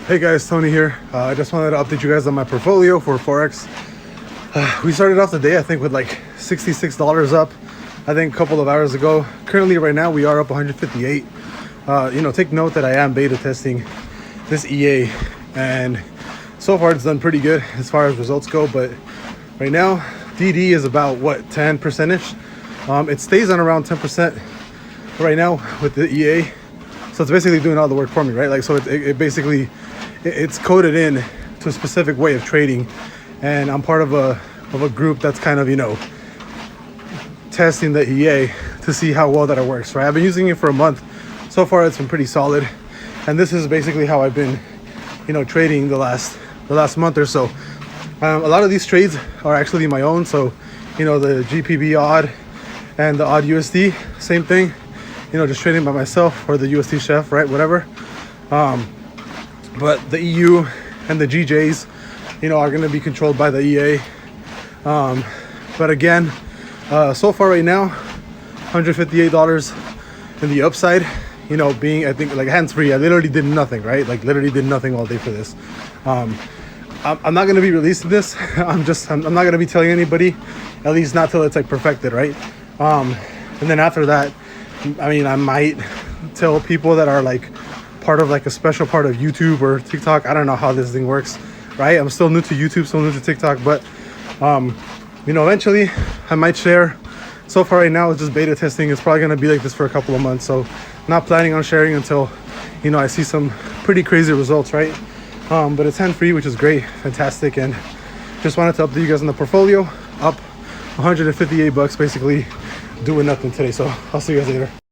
Hey guys, Tony here. I just wanted to update you guys on my portfolio for Forex. We started off the day, I think, with like $66 up, I think a couple of hours ago. Currently, right now, we are up 158. Take note that I am beta testing this EA, and so far it's done pretty good as far as results go. But right now, DD is about what, 10%ish. It stays on around 10% right now with the EA. So it's basically doing all the work for me, right? Like, so it's coded in to a specific way of trading, and I'm part of a group that's kind of, testing the EA to see how well that it works, right? I've been using it for a month. So far, it's been pretty solid, and this is basically how I've been, trading the last month or so. A lot of these trades are actually my own. So, the GPB odd and the odd USD, same thing. Just trading by myself, or the USD chef, right? Whatever. But the EU and the GJs, are going to be controlled by the EA. But again, so far right now, $158 in the upside, being, I think, like hands-free. I literally did nothing, right? Like literally did nothing all day for this. I'm not going to be releasing this. I'm not going to be telling anybody, at least not till it's like perfected, right? And then after that, I might tell people that are like part of like a special part of YouTube or TikTok. I don't know how this thing works, right? I'm still new to YouTube, still new to TikTok, but eventually I might share. So far right now, it's just beta testing. It's probably going to be like this for a couple of months. So not planning on sharing until, I see some pretty crazy results, right? But it's hand-free, which is great, fantastic. And just wanted to update you guys on the portfolio. Up $158 basically, doing nothing today. So I'll see you guys later.